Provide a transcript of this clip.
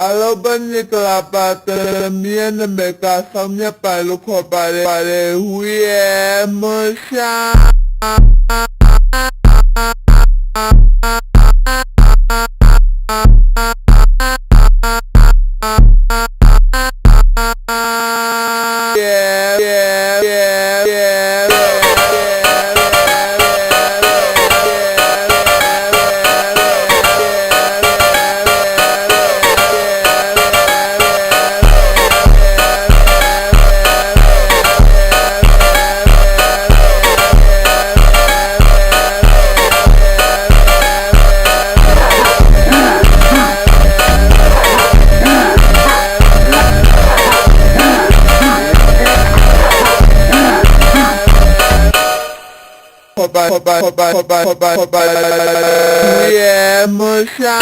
Alobani kalapata miana meka samnya palu kopare huye musha Hoba, yeah, musha.